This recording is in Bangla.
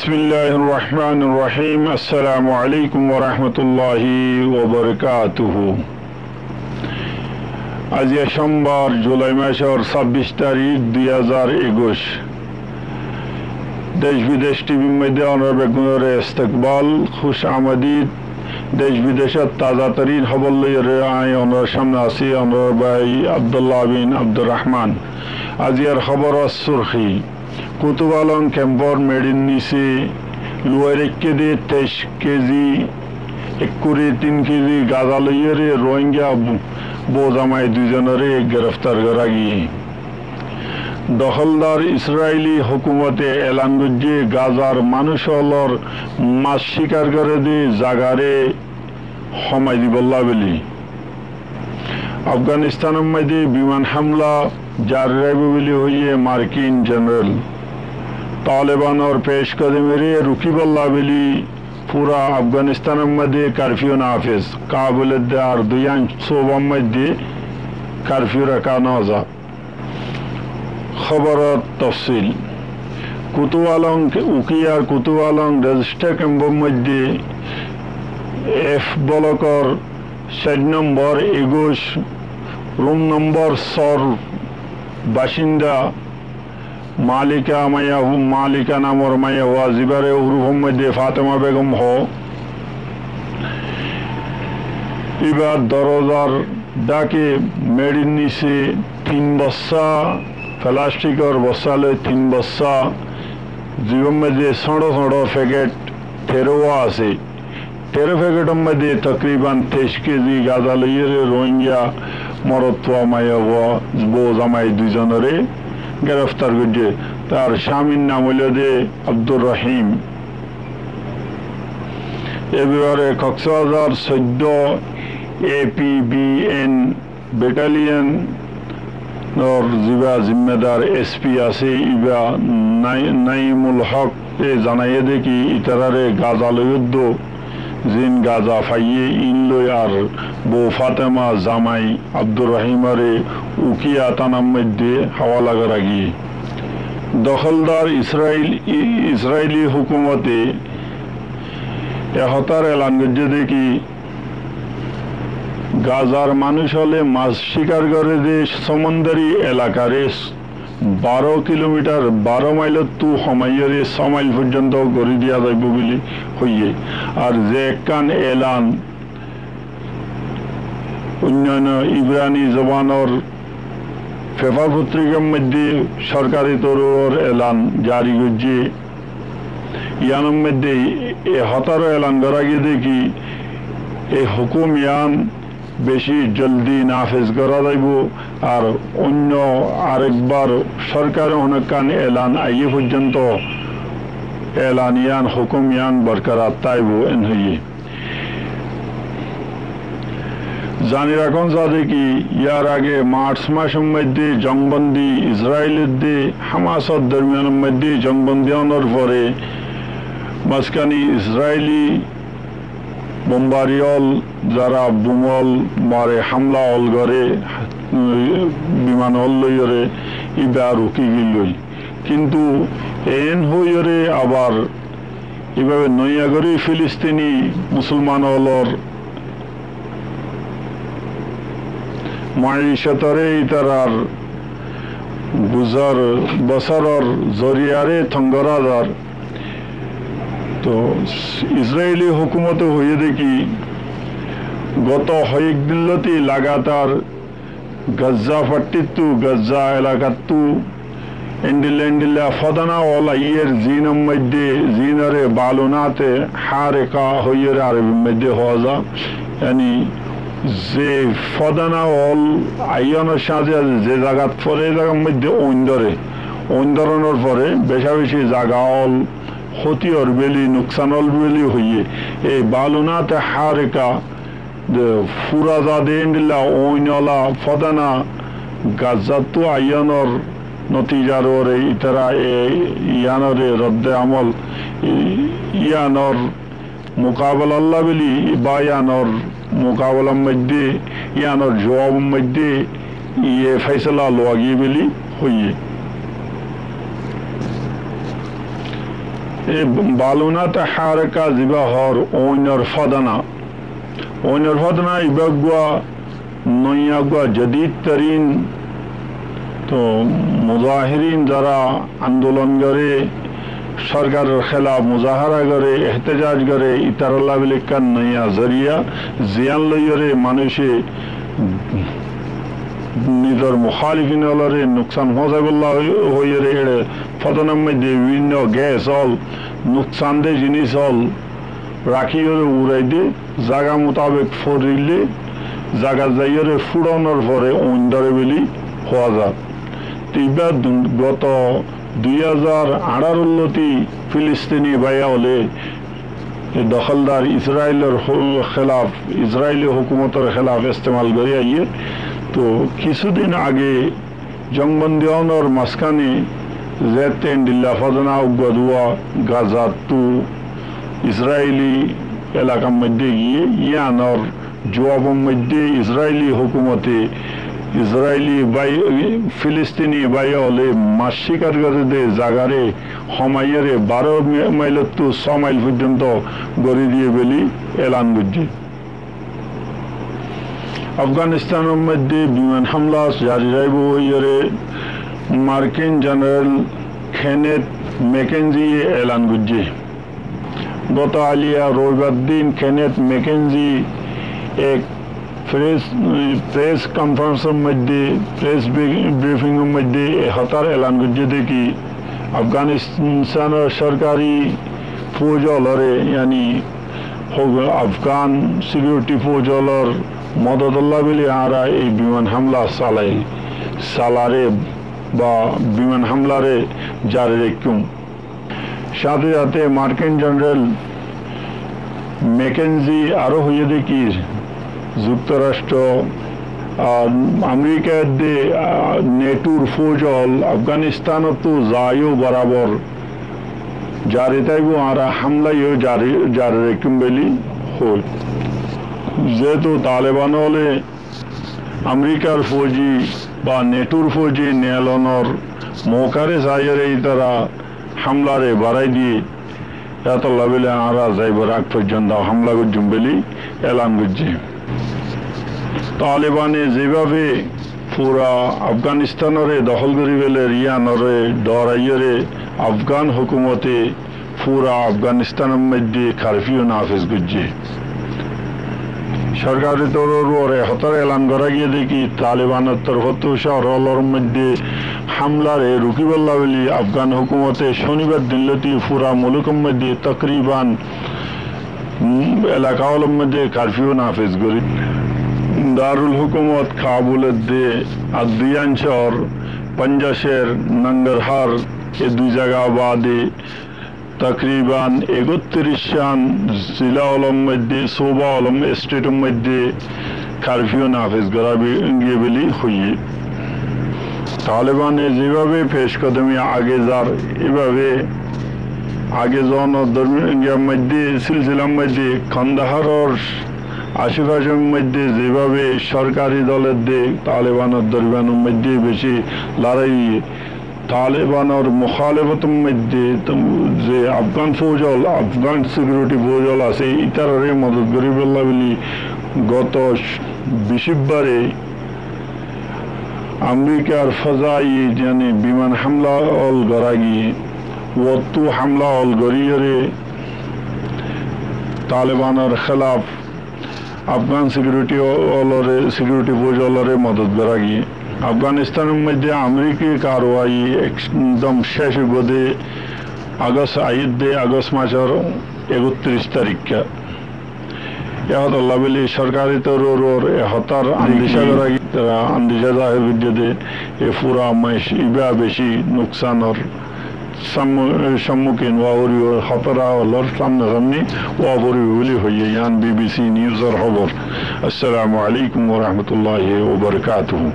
बिस्मिल्लाहिर्रहमानिर्रहीम अस्सलामु अलैकुम वरहमतुल्लाहि वबरकातुहु। आज सोमवार जुलाई मासेर 26 तारीख 2021 देश विदेश टीवी मध्य अनरबेगुनर इस्तकबाल खुश आमदीद देश विदेशत ताज़ा तरीन खबर लइये आए अनर सामने आছি अनर भाई अब्दुल्लाह बिन अब्दुर रहमान। आज खबर सुर्खी कुतुब आलम कैम्पर मेडिन नीचे लुआर 1 केजी 23 केजी 1 केजी गाजा लइये रोहिंग्या बोजामाय दुजनरे गिरफ्तार करा गई। दखलदार इस्राएली हुकूमते एलान करছে गाजार मानुषलर माछ शिकार करे दे जागारे हमाय दिबल्ला बली। अफगानिस्तान मध्य विमान हमला जारी राखबे बले हइये मार्किन जेनारेल। तालिबान और पेशकदमेरे रुकिबल्ला बली पूरा अफगानिस्तान मध्य कर्फ्यू नाफिज काबुल और 2 शोबा मध्य कर्फ्यू रखा नजा। खबर तफसिल कुतुब आलम उकियार कुतुब आलम रजिस्टर कैम्पर मध्य एफ ब्लकर 7 नम्बर 21 रूम नम्बर 6 बासिंदा मालिका नामर माया हुआ जिबारे उरूफ मध्य फातेमा बेगम हो इबार दरजार डाके मेडिन नीचे 3 बस्सा प्लास्टिक और बस्सा ले 3 बस्सा जीवन मध्य छोड़ो पैकेट ठेरुआ आसे 13 पैकेट मध्य तकरीबन 23 केजी गाजा लइये रोहिंग्या मरत्वा माया हुआ बोजामाय दुजनरे गिरफ्तार करছে। तार स्वामीर नाम हलो दे अब्दुर रहीम। एबारे कक्सबाजार 14 APBN बेटालियन और जिबा जिम्मेदार SP आसे इबा नाइमुल हक जानाइए दे कि इतरारे गाजा लयुद्ध जिन गाजा फाइये इन लयार बो फातेमा जामाई अब्दुर रहीमरे उकिया तानाम मध्य हवाला करा गई। दखलदार इस्राएली हुकूमते हतार एलान करছে दे कि गाजार मानुष हले माछ शिकार करे दे समुद्री एलाकारे 12 किलोमीटर 12 माइल तू हमाइये 6 माइल पर्यन्त गড়ি दिया जाइब बले हइये। और जे एकखान एलान उन्नयन इब्रानी जबानर पेपर पत्रिकार मध्य सरकारी तौर एलान जारी करছে। यान मध्य हतारो एलान करा गए दे कि हुकुम यान बेशी जल्दी नाफिज करा जाइब और अन्य आरेकबार सरकार अनेकखान एलान आइए पर्यन्त एलान यान हुकुम यान बरकरार ताइब एन हइये। जानी राखुन जाते कि यार आगे मार्च मासेर मध्य जंगबंदी इस्राएलेर दे हामासर दरमियान मध्य जंगबंदी आनार परे माঝখানে इस्राएली बोम्बारियल जरा बुमल मारे हमला हल करे विमान हल लइये इबा रुकी गल किन्तु एन हइये आबार एभाবে नया करे फिलिस्तीनी मुसलमान हलर माइशतरे इतारार गुजर बसरर जरियारे थंगरादार तो इस्राएली हुकूमत हुए देखी गत कयेक दिनलती लगातार गज्जा पट्टितु गज्जा एलाकातु एंडिला फदाना वाला इयर जीनम मध्य जीनरे बालुनाते हारेका हुए आरबी मध्य हजा यानी जे फदाना हल आइयानर साथे जे जागात परे जागार मध्य ओंदरनर परे बेशा बेशी जागा हल क्षति और बेली नुकसान हल बेली हुए ए बालुनाते हारेका फुराजा देंडिला ओइनला फदाना गाजातु आइयानर नतीजार ओरे इतरा यानरे रद्दे अमल यानर मुकाबला अल्लाह बेली बा यानर मुकाबला मध्य यानर जवाब मध्य ये फैसला लवा गई बेली हुई। e balunata haraka ziba hor oinor fadana ibagwa নয়াগা জদিদ তরিন তো মুজাহিরিন যারা আন্দোলন করে সরকারের খেলাফ মুজাহারা করে এহতেজাজ করে ইতারুল্লাহ বিলিকান নয়া জরিয়া জিয়ান লইরে মানুষে নিজের মুখালিফিন হলরে নুকসান হজাগুল্লাহ হইরে এড়ে ফদনার মধ্যে বিভিন্ন গ্যাস হল নুকসান দে জিনিস হল রাখি উড়াই দিয়ে জায়গা মোতাবেক ফরিলে জায়গা যাইরে ফুড়ানোর পরে অন্ধরে বলি হওয়া যায় এবার গত 2018 ফিলিস্তিনি বাইয়া হলে দখলদার ইসরায়েলের খেলাফ ইসরায়েলি হুকুমতের খেলাফ ইস্তেমাল করে আইয়ে তো কিছুদিন আগে জংবন্দিয়নের মাঝখানে জেতেন দিল্লা ফদনা উগদুয়া গাজা টু ইসরায়েলি এলাকার মধ্যে গিয়ে ইয়ানর জবাবের মধ্যে ইসরায়েলি হুকুমতে ইসরায়েলি ফিলিস্তিনি বাইয়া হলে মাছ শিকার করে দে জাগারে হমাইয়ারে 12 মাইল তো 6 মাইল পর্যন্ত গড়ে দিয়ে বলি এলান করছে আফগানিস্তানের মধ্যে বিমান হামলা জারি রাখব ইয়ে মার্কিন জেনারেল কেনেথ ম্যাকেনজি এলান করছে গত আলিয়া রবিবার দিন কেনেথ ম্যাকেনজি এক প্রেস কনফারেন্সের মধ্যে প্রেস ব্রিফিংয়ের মধ্যে হতার এলান করছে দেখি আফগানিস্তানের সরকারি ফৌজ হলরে ইয়ানি আফগান সিকিউরিটি ফৌজ হলর মদদুল্লাহ বলে আরা এই বিমান হামলা সালারে বা বিমান হামলারে জারি রেখুম সাথে সাথে মার্কিন জেনারেল ম্যাকেনজি আরো হয়ে দেখি যুক্তরাষ্ট্র আমেরিকার দে নেটোর ফৌজ হল আফগানিস্তানতো যাইও বরাবর জারি তাইব আর হামলাইও জারি রেখুম বলি হল যেহেতু তালেবান হলে আমেরিকার ফৌজি বা নেটোর ফৌজি নেলনর মৌকারে যাইয়ের এই তারা হামলারে বাড়াই দিয়ে এত লাভেলে আরা যাইব রাগ পর্যন্ত হামলা করছুম বলি এলান করছে তালেবানে যেভাবে পুরা আফগানিস্তানরে দখল করি বেলে রিয়ানরে ডরাইয়রে আফগান হুকুমতে পুরা আফগানিস্তানের মধ্যে কারফিউ নাফিজ করছে সরকারি তরফে হতার এলান করা গিয়ে দেখি তালেবানের তরফ শহরের মধ্যে হামলারে রুকিবল্লা বলি আফগান হুকুমতে শনিবার দিল্লিতে পুরা মুলুকের মধ্যে তকরিবান এলাকাগুলোর মধ্যে কারফিউ নাফিজ করি দারুল হুকুমত কাবুলের দে আদিয়াঞ্চর পঞ্জাশের নঙ্গরহার এ দুই জায়গা বাদে তকরিবান 31 জিলা হলম মধ্যে সোবা হলম স্টেটের মধ্যে কারফিউ নাফিজ করা গিয়ে বলি হইয়ে তালেবানে যেভাবে পেশ কদমে আগে যার এভাবে আগে জন মধ্যে সিলসিলার মধ্যে খন্দাহারর আশেপাশের মধ্যে যেভাবে সরকারি দলের দিক তালেবানের দরবারের মধ্যে বেশি লড়াই তালেবানের মুখালেফতের মধ্যে যে আফগান ফৌজল আফগান সিকিউরিটি ফৌজল আছে ইতারে মদত গরিবুল্লাহ বলি গত 20বারে আমেরিকার ফজাই জানি বিমান হামলা অল গড়া গিয়ে ওতু হামলা অল গড়িয়ে তালেবানের খেলাফ আফগান সিকিউরিটি ফৌজলরে মদত করা গিয়ে আফগানিস্তানের মধ্যে আমেরিকার কারওয়াই একদম শেষ বোধে আগস্ট মাসের 31 তারিখে এহত আল্লাহ বলি সরকারি তরুর হতার আন্দিশা করা গিয়ে তারা আন্দিশা জাহের বিদ্যুতে এ পুরা মাস ইবা বেশি নুকসানর সম্মুখীন ওয়াবরি হতরা হলর সামনাসামনি ওয়াবরি বলি হইয়ে ইয়ান BBC নিউজের খবর। আসসালামু আলাইকুম ওয়া রাহমাতুল্লাহি ওয়া বারাকাতুহু।